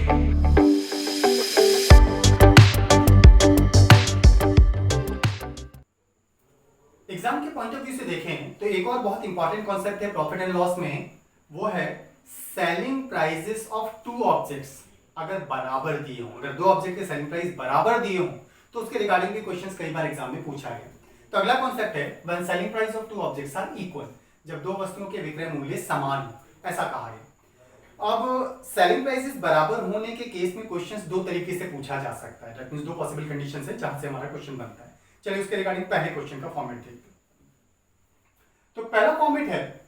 Exam के point of view से देखें तो एक और बहुत इंपॉर्टेंट कॉन्सेप्ट है प्रॉफिट एंड लॉस में, वो है selling prices of two objects अगर बराबर दिए हों, अगर दो ऑब्जेक्ट के सेलिंग प्राइस बराबर दिए हों तो उसके रिगार्डिंग भी क्वेश्चंस कई बार एग्जाम में पूछा गया। तो अगला कॉन्सेप्ट है when selling price of two objects are equal, जब दो वस्तुओं के विक्रय मूल्य समान हो, ऐसा कहा गया। अब सेलिंग प्राइसेस बराबर होने के केस में क्वेश्चंस दो तरीके से पूछा जा सकता है, दैट मींस दो पॉसिबल कंडीशंस है जहां से हमारा क्वेश्चन बनता है। चलिए उसके रिगार्डिंग पहले क्वेश्चन का फॉर्मेट देखते हैं। तो पहला फॉर्मेट है,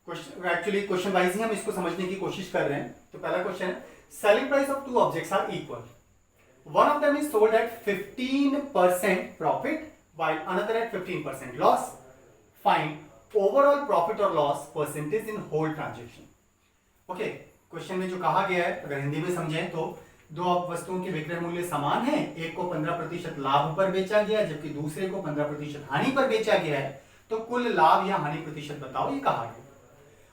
एक्चुअली क्वेश्चन वाइज ही हम इसको समझने की कोशिश कर रहे हैं। तो पहला क्वेश्चन है selling price of two objects are equal, one of them is sold at 15% profit while another at 15% loss, find overall profit और loss percentage in whole transaction. Okay, question में जो कहा गया है अगर हिंदी में समझें तो दो वस्तुओं के विक्रय मूल्य समान है, एक को 15% लाभ पर बेचा गया जबकि दूसरे को 15% हानि पर बेचा गया है, तो कुल लाभ या हानि प्रतिशत बताओ, ये कहा गया।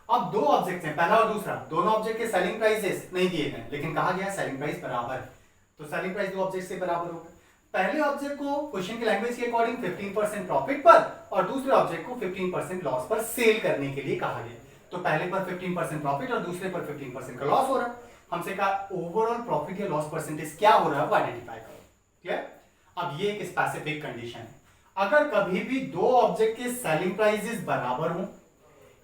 अब दो ऑब्जेक्ट हैं, पहला और दूसरा, दोनों ऑब्जेक्ट के सेलिंग प्राइसेस नहीं दिए गए लेकिन कहा गया सेलिंग प्राइस बराबर, तो सेलिंग प्राइस दो ऑब्जेक्ट से बराबर होगा। पहले ऑब्जेक्ट को क्वेश्चन की लैंग्वेज के अकॉर्डिंग 15% प्रॉफिट पर और दूसरे ऑब्जेक्ट को 15% लॉस पर सेल करने के लिए कहा गया। तो पहले पर 15% प्रॉफिट और दूसरे पर 15% का लॉस हो रहा है। हमसे कहा ओवरऑल प्रॉफिट या लॉस परसेंटेज क्या हो रहा है वो आइडेंटिफाई करो। क्लियर? अब ये एक स्पेसिफिक कंडीशन है, अगर कभी भी दो ऑब्जेक्ट के सेलिंग प्राइसेस बराबर हो,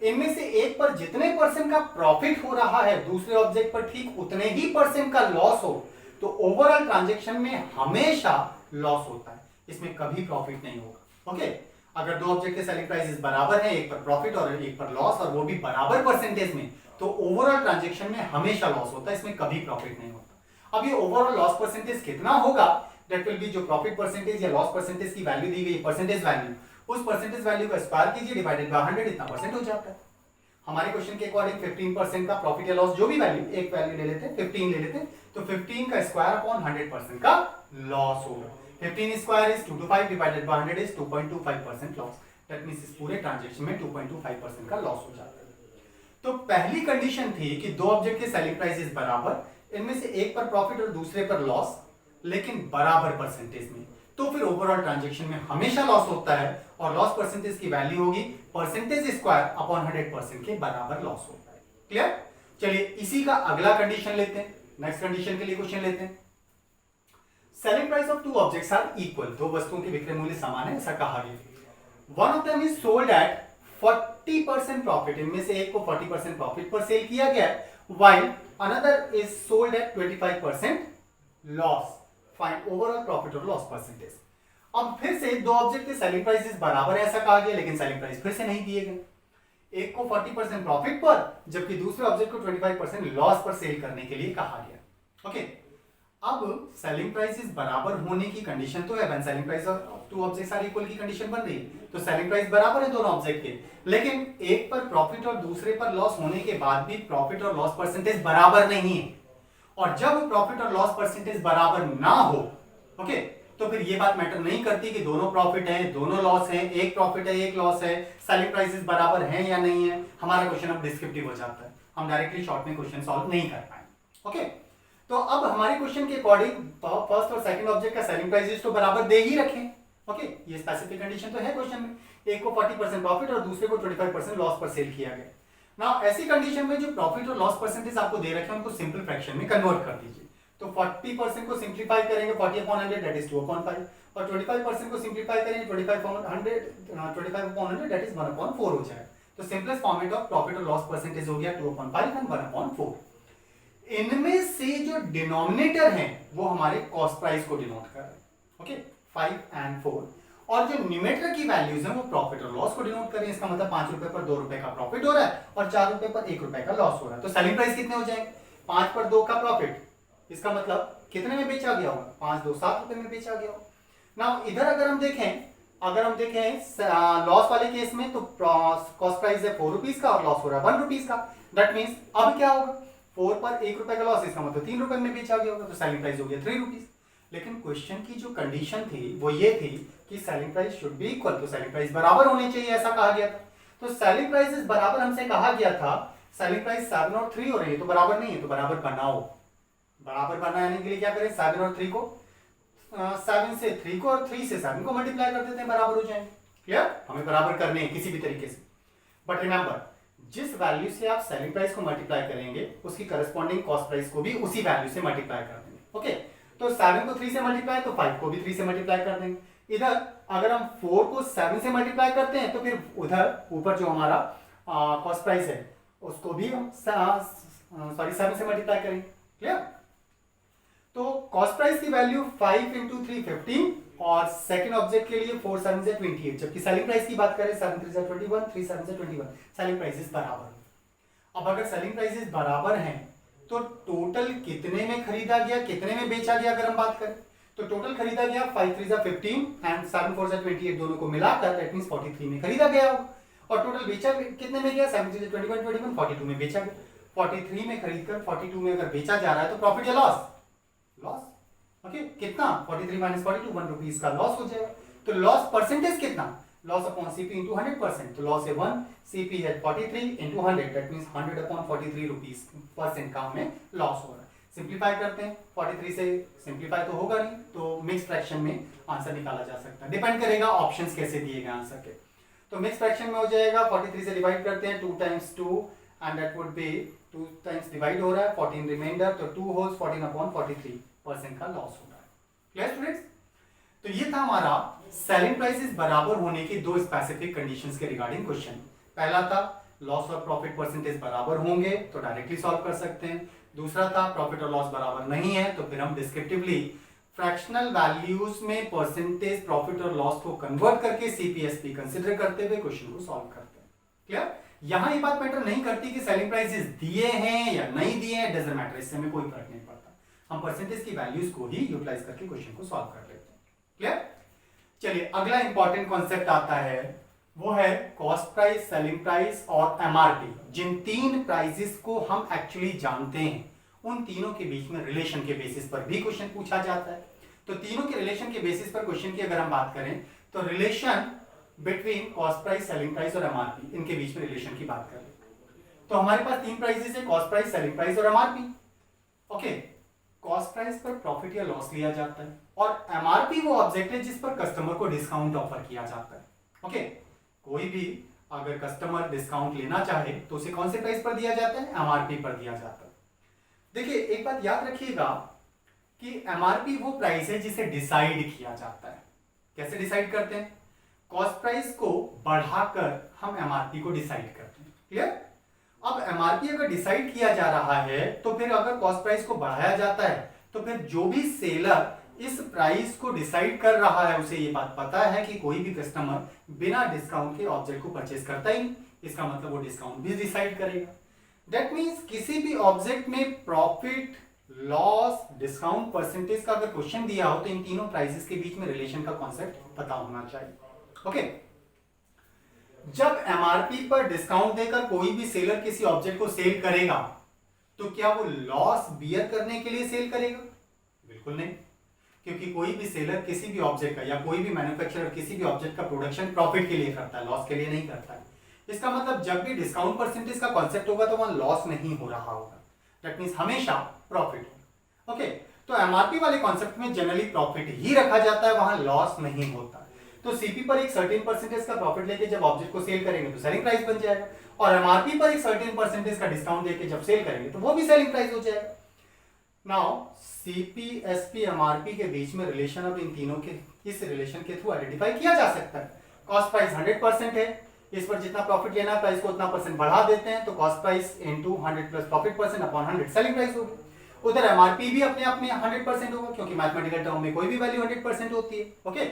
इनमें से एक पर जितने परसेंट का प्रॉफिट हो रहा है दूसरे ऑब्जेक्ट पर ठीक उतने ही परसेंट का लॉस हो, तो ओवरऑल ट्रांजैक्शन में हमेशा लॉस होता है, इसमें कभी प्रॉफिट नहीं होगा। ओके, अगर दो ऑब्जेक्ट के सेलिंग प्राइसेस बराबर है, एक पर प्रॉफिट और एक पर लॉस और वो भी बराबर परसेंटेज में, तो ओवरऑल ट्रांजैक्शन में हमेशा लॉस होता है, इसमें कभी प्रॉफिट नहीं होता। अब ये ओवरऑल लॉस परसेंटेज कितना होगा, दैट विल बी जो प्रॉफिट परसेंटेज या लॉस परसेंटेज की वैल्यू दी गई परसेंटेज वैल्यू, उस परसेंटेज वैल्यू का स्क्वायर कीजिए डिवाइडेड बाय 100, इतना परसेंट हो जाता है। हमारे क्वेश्चन के अकॉर्डिंग 15% का प्रॉफिट या लॉस जो भी वैल्यू, एक वैल्यू ले लेते हैं 15 ले लेते हैं, तो 15 का स्क्वायर अपॉन 100% का लॉस होगा। 15 square is 2 to 5 divided by 100 is 2.25% loss, that means इस पूरे ट्रांजैक्शन में 2.25% का लॉस हो जाता है। तो पहली कंडीशन थी कि दो ऑब्जेक्ट के सेलिंग प्राइसेस बराबर, इनमें से एक पर प्रॉफिट और दूसरे पर लॉस, लेकिन बराबर परसेंटेज में, तो फिर ओवरऑल ट्रांजैक्शन में हमेशा लॉस होता है और लॉस परसेंटेज की वैल्यू होगी परसेंटेज स्क्वायर अपॉन 100% के बराबर लॉस होता है। क्लियर? चलिए इसी का अगला कंडीशन लेते हैं, नेक्स्ट कंडीशन के लिए क्वेश्चन लेते हैं। Selling price of two objects are equal, दो वस्तुओं के विक्रय मूल्य समान है, ऐसा कहा गया। One of them is sold eight 40% profit, इनमें से एक को 40% प्रॉफिट पर सेल किया गया, while another is sold eight 25% loss, find overall profit और लॉस परसेंटेज। अब फिर से दो ऑब्जेक्ट के सेलिंग प्राइसेस बराबर है ऐसा कहा गया, लेकिन सेलिंग प्राइस फिर से नहीं दिए गए। एक को 40% प्रॉफिट पर जबकि दूसरे ऑब्जेक्ट को 25% लॉस पर सेल करने के लिए कहा गया। ओके, अब सेलिंग प्राइसेस बराबर होने की कंडीशन तो है, when selling price of two objects are equal की कंडीशन बन रही है, तो सेलिंग प्राइस बराबर है दोनों ऑब्जेक्ट के, लेकिन एक पर प्रॉफिट और दूसरे पर लॉस होने के बाद भी प्रॉफिट और लॉस परसेंटेज बराबर नहीं है। और जब प्रॉफिट और लॉस परसेंटेज बराबर ना हो, ओके, तो फिर ये बात मैटर नहीं करती कि दोनों प्रॉफिट है दोनों लॉस है, एक प्रॉफिट है एक लॉस है, सेलिंग प्राइसेस बराबर हैं या नहीं है, हमारा क्वेश्चन अब डिस्क्रिप्टिव हो जाता है, हम डायरेक्टली शॉर्ट में क्वेश्चन सॉल्व नहीं कर पाएंगे। ओके, तो अब हमारे क्वेश्चन के अकॉर्डिंग फर्स्ट और सेकंड ऑब्जेक्ट का सेलिंग प्राइसेस तो बराबर दे ही रखें। ओके, ये स्पेसिफिक कंडीशन तो है क्वेश्चन में, एक को 40% प्रॉफिट और दूसरे को 25% लॉस पर सेल किया गया। नाउ ऐसी कंडीशन में जो प्रॉफिट और लॉस परसेंटेज आपको दे रखे हैं उनको सिंपल फ्रैक्शन में कन्वर्ट कर दीजिए। तो 40% को सिंप्लीफाई करेंगे 40/100 दैट इज 2/5 और 25% को सिंप्लीफाई करेंगे 25/100 दैट इज 1/4 हो जाएगा। तो सिंपलेस्ट फॉर्मेट ऑफ प्रॉफिट और लॉस परसेंटेज हो गया 2/5 एंड 1/4। इनमें से जो डिनोमिनेटर है वो हमारे कॉस्ट प्राइस को डिनोट कर रहे हैं, ओके, 5 एंड 4, और जो न्यूमेरेटर की वैल्यूज हैं वो प्रॉफिट और लॉस को डिनोट कर रहे हैं। इसका मतलब 5 रुपए पर 2 रुपए का प्रॉफिट हो रहा है और 4 रुपए पर 1 रुपए का लॉस हो रहा है। तो सेलिंग प्राइस कितने हो जाएंगे, 5 पर 2 का प्रॉफिट, इसका मतलब कितने में बेचा गया होगा, 5 2 7 रुपए में बेचा गया होगा। नाउ इधर अगर हम देखें लॉस वाले केस में तो कॉस्ट प्राइस है 4 रुपीज का और लॉस हो रहा है 1 रुपीज का, दैट मींस अब क्या होगा, 4 पर 1 रुपए का लॉस, इसका मतलब 3 रुपए में बेचा गया होगा, तो सेलिंग प्राइस हो गया 3 रुपीज। लेकिन क्वेश्चन की जो कंडीशन थी वो ये थी कि selling price should be equal, तो सेलिंग प्राइस बराबर होने चाहिए ऐसा कहा गया था। तो सेलिंग प्राइसेस बराबर हमसे कहा गया था, सेलिंग प्राइस 7 और 3 हो रही है तो बराबर नहीं है, तो बराबर बनाओ। बराबर बनाने के लिए क्या करें, 7 और 3 को 7 से 3 को और 3 से 7 को मल्टीप्लाई कर देते हैं, बराबर हो जाएंगे। क्लियर, हमें बराबर करने हैं किसी भी तरीके से। बट रिमेंबर, जिस वैल्यू से आप सेलिंग प्राइस को मल्टीप्लाई करेंगे उसकी करस्पॉन्डिंग कॉस्ट प्राइस को भी उसी वैल्यू से मल्टीप्लाई कर देंगे। ओके, तो 7 को 3 से मल्टीप्लाई तो 5 को भी 3 से मल्टीप्लाई कर देंगे। इधर अगर हम 4 को 7 से मल्टीप्लाई करते हैं तो फिर उधर ऊपर जो हमारा कॉस्ट प्राइस है उसको भी हम 7 से मल्टीप्लाई करेंगे। क्लियर, तो कॉस्ट प्राइस की वैल्यू 5 इंटू 3 15 और सेकंड ऑब्जेक्ट के लिए 4 7 से 28, जबकि सेलिंग प्राइस की बात करें 7 3 से 21 3 7 से 21, सेलिंग प्राइसेस बराबर। अब अगर सेलिंग प्राइसेस बराबर हैं तो टोटल कितने में खरीदा गया कितने में बेचा गया, अगर हम बात करें तो टोटल खरीदा गया 5 3 से 15 एंड 7 4 से 28 दोनों को मिलाकर दैट मींस 43 में खरीदा गया हो, और टोटल बेचा कितने में गया 7 3 से 21 21 42 में बेचा गया। 43 में खरीदकर 42 में अगर बेचा जा रहा है तो प्रॉफिट या लॉस, लॉस। ओके, कितना 43 माइनस 42 1 रुपीज का लॉस हो जाएगा। तो लॉस परसेंटेज कितना, लॉस अपॉन सीपी इंटू 100%, तो लॉस है 1, सीपी है 43 into 100 that means 100 upon 43 rupees percent का हमें लॉस हो रहा है। सिंप्लीफाई करते हैं, 43 से सिंप्लीफाई तो होगा नहीं, तो मिक्स फ्रैक्शन में आंसर निकाला जा सकता है, डिपेंड करेगा ऑप्शंस कैसे दिए गए आंसर के। तो मिक्स फ्रैक्शन में हो जाएगा 43 से डिवाइड करते हैं 2 times 2 and that would be 2 times divide हो रहा है 14 रिमाइंडर, तो 2 होल्स 14 अपॉन 43% का लॉस हो रहा है। क्लियर स्टूडेंट्स, तो ये था हमारा सेलिंग प्राइसेस बराबर होने की दो स्पेसिफिक कंडीशंस के रिगार्डिंग क्वेश्चन। पहला था लॉस और प्रॉफिट परसेंटेज बराबर होंगे तो डायरेक्टली सॉल्व कर सकते हैं। दूसरा था प्रॉफिट और लॉस बराबर नहीं है तो फिर हम डिस्क्रिप्टिवली फ्रैक्शनल वैल्यूज में परसेंटेज प्रॉफिट और लॉस को कन्वर्ट करके सीपीएसपी कंसीडर करते हुए क्वेश्चन को सॉल्व करते हैं। क्लियर, यहां ये बात मैटर नहीं करती कि सेलिंग प्राइसेस दिए हैं या नहीं दिए हैं, डजंट मैटर, इससे हमें कोई फर्क नहीं पड़ता, हम परसेंटेज की वैल्यूज को ही यूटिलाइज करके क्वेश्चन को सॉल्व कर लेते हैं। क्लियर, चलिए अगला इंपॉर्टेंट कॉन्सेप्ट आता है, वो है कॉस्ट प्राइस, सेलिंग प्राइस और एमआरपी। जिन तीन प्राइसेस को हम एक्चुअली जानते हैं उन तीनों के बीच में रिलेशन के बेसिस पर भी क्वेश्चन पूछा जाता है। तो तीनों के रिलेशन के बेसिस पर क्वेश्चन की अगर हम बात करें तो relation between cost price, selling price और एमआरपी, इनके बीच में रिलेशन की बात करें तो हमारे पास तीन प्राइसेस है, कॉस्ट प्राइस, सेलिंग प्राइस और एमआरपी। ओके, कॉस्ट प्राइस पर प्रॉफिट या लॉस लिया जाता है और एमआरपी वो ऑब्जेक्ट है जिस पर कस्टमर को डिस्काउंट ऑफर किया जाता है। ओके, कोई भी अगर कस्टमर डिस्काउंट लेना चाहे तो उसे कौन से प्राइस पर दिया जाता है, एमआरपी पर दिया जाता है। देखिए एक बात याद रखिएगा कि एमआरपी वो प्राइस है जिसे डिसाइड किया जाता है। कैसे डिसाइड करते हैं, कॉस्ट प्राइस को बढ़ाकर हम एमआरपी को डिसाइड करते हैं। क्लियर, अब एमआरपी अगर डिसाइड किया जा रहा है तो फिर अगर कॉस्ट प्राइस को बढ़ाया जाता है तो फिर जो भी सेलर इस प्राइस को डिसाइड कर रहा है उसे ये बात पता है कि कोई भी कस्टमर बिना डिस्काउंट के ऑब्जेक्ट को परचेज करता ही नहीं, इसका मतलब वो डिस्काउंट भी डिसाइड करेगा। दैट मींस किसी भी ऑब्जेक्ट में प्रॉफिट, लॉस, डिस्काउंट परसेंटेज का अगर क्वेश्चन दिया हो तो इन तीनों प्राइसेस के बीच में रिलेशन का कॉन्सेप्ट पता होना चाहिए। ओके, जब एमआरपी पर डिस्काउंट देकर कोई भी सेलर किसी ऑब्जेक्ट को सेल करेगा तो क्या वो लॉस बियर करने के लिए सेल करेगा? बिल्कुल नहीं, क्योंकि कोई भी सेलर किसी भी ऑब्जेक्ट का या कोई भी मैन्युफैक्चरर किसी भी ऑब्जेक्ट का प्रोडक्शन प्रॉफिट के लिए करता है, लॉस के लिए नहीं करता है। इसका मतलब जब भी डिस्काउंट परसेंटेज का कॉन्सेप्ट होगा तो वहां लॉस नहीं हो रहा होगा, दैट मींस हमेशा प्रॉफिट होगा। ओके, तो एमआरपी वाले कॉन्सेप्ट में जनरली प्रॉफिट ही रखा जाता है, वहां लॉस नहीं होता। तो सीपी पर एक सर्टेन परसेंटेज का प्रॉफिट लेके जब ऑब्जेक्ट को सेल करेंगे तो सेलिंग प्राइस बन जाएगा, और एमआरपी पर एक सर्टेन परसेंटेज का डिस्काउंट देके जब सेल करेंगे तो वो भी सेलिंग प्राइस हो जाएगा। नाउ सीपी, एसपी, एमआरपी के बीच में रिलेशन अब इन तीनों के इस रिलेशन के थ्रू आइडेंटिफाई किया जा सकता है। कॉस्ट प्राइस 100% है, इस पर जितना प्रॉफिट लेना है प्राइस को उतना परसेंट बढ़ा देते हैं, तो cost price into 100 plus profit percent upon 100 selling price होगी। उधर एमआरपी भी अपने आप में 100% होगा क्योंकि मैथमेटिकल टर्म में कोई भी वैल्यू 100% होती है। ओके,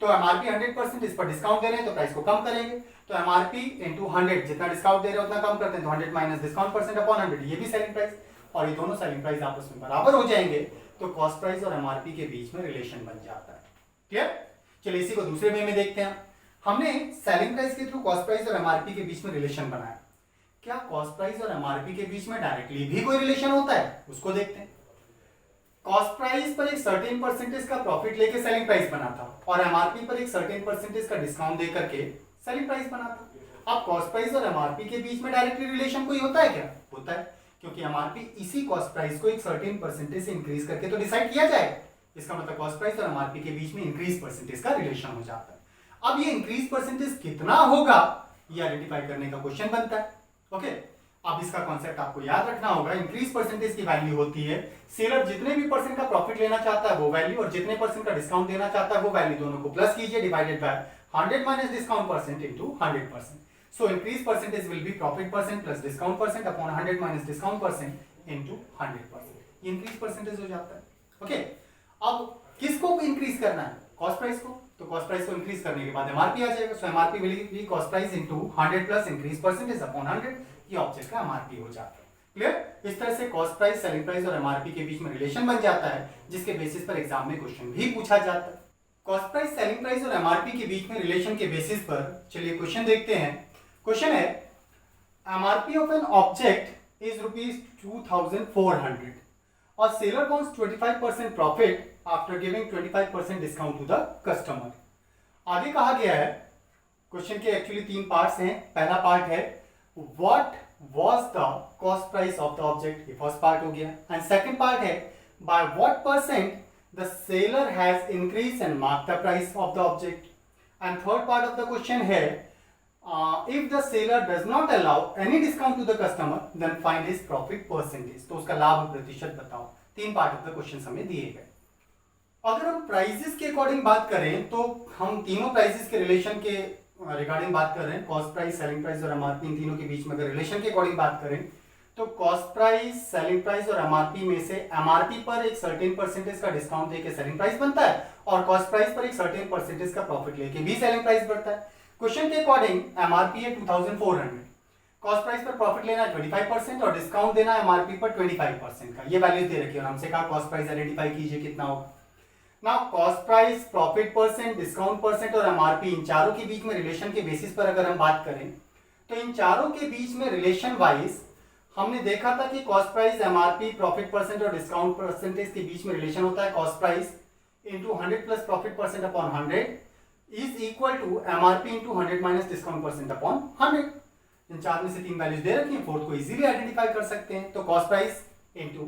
तो एमआरपी 100%, इस पर डिस्काउंट दे रहे हैं तो प्राइस को कम करेंगे, तो एमआरपी इनटू 100, जितना डिस्काउंट दे रहे हैं उतना कम करते हैं तो 100 माइनस डिस्काउंट परसेंट अपॉन 100, ये भी सेलिंग प्राइस, और ये दोनों सेलिंग प्राइस आपस में बराबर हो जाएंगे तो कॉस्ट प्राइस और एमआरपी के बीच में रिलेशन बन जाता है। क्लियर, चलिए इसी को दूसरे वे में देखते हैं। हमने सेलिंग प्राइस के थ्रू कॉस्ट प्राइस और एमआरपी के बीच में रिलेशन बनाया, क्या कॉस्ट प्राइस और एमआरपी के बीच में डायरेक्टली भी कोई रिलेशन होता है, उसको देखते हैं। कॉस्ट प्राइस पर एक सर्टेन परसेंटेज का प्रॉफिट लेके सेलिंग प्राइस बना था और एमआरपी पर एक सर्टेन परसेंटेज का डिस्काउंट दे करके सेलिंग प्राइस बना था। अब कॉस्ट प्राइस और एमआरपी के बीच में डायरेक्टली रिलेशन कोई होता है क्या? होता है, क्योंकि एमआरपी इसी कॉस्ट प्राइस को एक सर्टेन परसेंटेज से इंक्रीज करके तो डिसाइड किया जाए। इसका मतलब कॉस्ट प्राइस और एमआरपी के बीच में इंक्रीज परसेंटेज का रिलेशन हो जाता है। अब ये इंक्रीज परसेंटेज कितना होगा ये आइडेंटिफाई करने का क्वेश्चन बनता है। ओके, अब इसका कॉन्सेप्ट आपको याद रखना होगा। इंक्रीज परसेंटेज की वैल्यू होती है सेलर जितने भी परसेंट का प्रॉफिट लेना चाहता है वो वैल्यू, और जितने परसेंट का डिस्काउंट देना चाहता है वो वैल्यू, दोनों को प्लस कीजिए, divided by 100 minus discount percent into 100%. So increase percentage will be profit percent plus discount percent upon 100 minus discount percent into 100%. ये increase percentage हो जाता है. ओके, अब किसको इंक्रीज करना है? कॉस्ट प्राइस को. तो कॉस्ट प्राइस को इंक्रीज करने के बाद एमआरपी आ जाएगा. So MRP will be cost price into 100 plus increase percentage upon 100. ये ऑब्जेक्ट का एमआरपी हो जाता है. क्लियर? इस तरह से कॉस्ट प्राइस, सेलिंग प्राइस और एमआरपी के बीच में रिलेशन बन जाता है, जिसके बेसिस पर एग्जाम में क्वेश्चन भी पूछा जाता है. कॉस्ट प्राइस, सेलिंग प्राइस और एमआरपी के बीच में रिलेशन के बेसिस पर चलिए क्वेश्चन देखते हैं. क्वेश्चन है MRP of an object is ₹2400 और seller wants 25% profit after giving 25% discount to the customer. आगे कहा गया है, क्वेश्चन के एक्चुअली 3 पार्ट्स हैं. पहला पार्ट है what was the cost price of the object, ये फर्स्ट पार्ट हो गया. एंड सेकंड पार्ट है by what percent the seller has increase and mark the price of the object. And third part of the question है if the seller does not allow any discount to the customer then find his profit percentage. तो उसका लाभ प्रतिशत बताओ. 3 part of the question हमें दिए गए. अगर हम प्राइसेस के अकॉर्डिंग बात करें तो हम तीनों प्राइसेस के रिलेशन के रिगार्डिंग बात कर रहे हैं. कॉस्ट प्राइस, सेलिंग प्राइस और एमआरपी, इन तीनों के बीच में अगर रिलेशन के अकॉर्डिंग बात करें तो कॉस्ट प्राइस, सेलिंग प्राइस और एमआरपी में से एमआरपी पर एक सर्टेन परसेंटेज का डिस्काउंट देके सेलिंग प्राइस बनता है और कॉस्ट प्राइस पर एक सर्टेन परसेंटेज का प्रॉफिट लेके भी सेलिंग प्राइस बढ़ता है. क्वेश्चन के अकॉर्डिंग एमआरपी है 2400, कॉस्ट प्राइस पर प्रॉफिट लेना है 25% और डिस्काउंट देना है एमआरपी पर 25% का. ये वैल्यू दे रखी है और हमसे कहा कॉस्ट प्राइस आइडेंटिफाई कीजिए कितना होगा. Now cost price, profit percent, discount percent और एमआरपी, इन चारों के बीच में रिलेशन के बेसिस पर अगर हम बात करें तो इन चारों के बीच में रिलेशन वाइज हमने देखा था कि cost price, MRP, profit percent और डिस्काउंट परसेंटेज के बीच में रिलेशन होता है cost price into 100 plus profit percent upon 100 is equal to MRP into 100 minus discount percent upon 100. इन चार में से 3 वैल्यूज दे रखी हैं, फोर्थ को इजीली आइडेंटिफाई कर सकते हैं. तो कॉस्ट प्राइस इंटू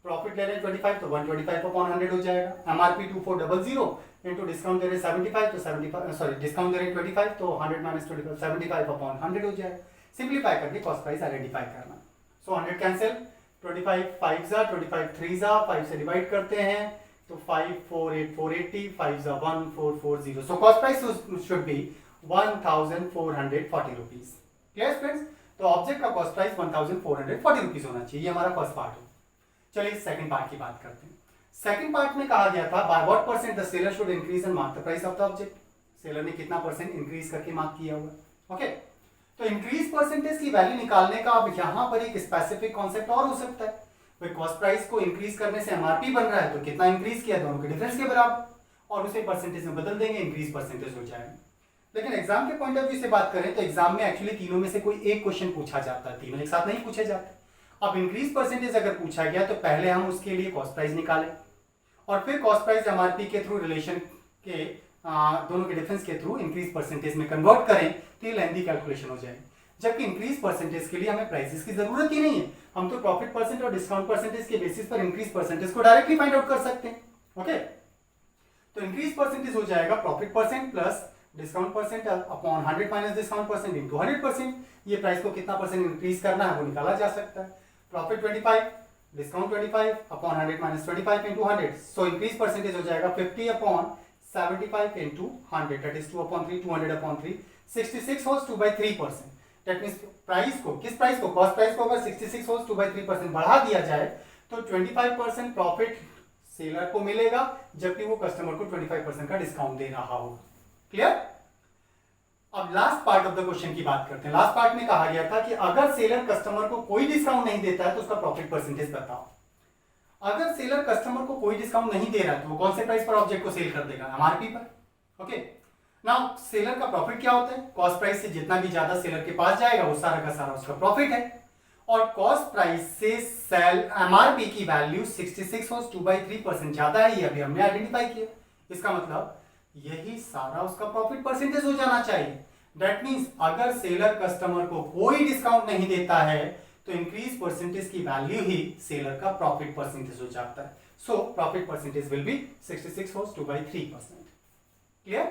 प्रॉफिट ले रहे हैं 25 तो 125 अपॉन 100 हो जाएगा. एमआरपी 2400 इंटू डिस्काउंट दे रहे हैं 75 तो 75 सॉरी डिस्काउंट दे रहे हैं 25 तो 100 माइनस 25 75 अपॉन 100 हो जाएगा. सिंप्लीफाई करके कॉस्ट प्राइस आइडेंटिफाई करना. सो 100 कैंसिल, 25 5 जा, 25 3 जा, 5 से डिवाइड करते हैं तो 5 4 8 480, 5 जा 1440. So cost price should be 1440 rupees. Clear friends? तो ऑब्जेक्ट का कॉस्ट प्राइस 1440 रुपीज होना चाहिए. ये हमारा फर्स्ट पार्ट हो. चलिए सेकंड पार्ट की बात करते हैं. सेकंड पार्ट में कहा गया था by what percent the seller should increase and mark the price of the object. Seller ने कितना परसेंट इंक्रीज करके मार्क किया हुआ. ओके, तो इंक्रीज परसेंटेज की वैल्यू निकालने का अब यहां पर एक स्पेसिफिक कॉन्सेप्ट और हो सकता है. भाई कॉस्ट प्राइस को इंक्रीज करने से एमआरपी बन रहा है तो कितना इंक्रीज किया, दोनों के डिफरेंस के बराबर, और उसे परसेंटेज में बदल देंगे, इंक्रीज परसेंटेज हो जाएगा. लेकिन एग्जाम के पॉइंट ऑफ व्यू से बात करें तो एग्जाम में एक्चुअली तीनों में से कोई एक क्वेश्चन पूछा जाता है, तीनों एक साथ नहीं पूछे जाते. अब इंक्रीज परसेंटेज अगर पूछा गया तो पहले हम उसके लिए कॉस्ट प्राइस निकालें और फिर कॉस्ट प्राइस एमआरपी के थ्रू रिलेशन के दोनों के डिफरेंस के थ्रू इंक्रीज परसेंटेज में कन्वर्ट करें तो ये लेंथी कैलकुलेशन हो जाएगी. जबकि इंक्रीज परसेंटेज के लिए हमें प्राइसेस की जरूरत ही नहीं है, हम तो प्रॉफिट परसेंट और डिस्काउंट परसेंटेज के बेसिस पर इंक्रीज परसेंटेज को डायरेक्टली फाइंड आउट कर सकते हैं. ओके, तो इंक्रीज परसेंटेज हो जाएगा profit percent plus discount percent upon 100 minus discount percent into 100%. ये प्राइस को कितना परसेंट इंक्रीज करना है वो निकाला जा सकता है. Profit 25, discount 25 upon 100 minus 25 into 100. So increase percentage हो जाएगा 50 upon 75 into 100, that is 2 upon 3, 200 upon 3, 66 wholes 2/3%. That means price को, किस प्राइस को, कॉस्ट प्राइस को अगर 66 होल्स 2/3% बढ़ा दिया जाए तो 25% प्रॉफिट सेलर को मिलेगा जबकि वो कस्टमर को 25% का डिस्काउंट दे रहा हो. क्लियर? अब last part of the question की बात करते हैं. लास्ट पार्ट में कहा गया था कि अगर सेलर कस्टमर को कोई डिस्काउंट नहीं देता है तो उसका प्रॉफिट परसेंटेज बताओ. अगर सेलर कस्टमर को कोई डिस्काउंट नहीं दे रहा है तो वो कौन से प्राइस पर ऑब्जेक्ट को सेल कर देगा, एमआरपी पर. ओके, नाउ सेलर का प्रॉफिट क्या होता है, कॉस्ट प्राइस से जितना भी ज्यादा सेलर के पास जाएगा वो सारा का सारा उसका प्रॉफिट है. और कॉस्ट प्राइस से सेल एमआरपी की वैल्यू 66 और 2/3% ज्यादा है, ये अभी हमने आइडेंटिफाई किया. इसका मतलब यही सारा उसका प्रॉफिट परसेंटेज हो जाना चाहिए. दैट मीन्स अगर सेलर कस्टमर को कोई डिस्काउंट नहीं देता है तो इंक्रीज परसेंटेज की वैल्यू ही सेलर का प्रॉफिट परसेंटेज हो जाता है. So profit percentage will be 66 wholes 2/3%. Clear?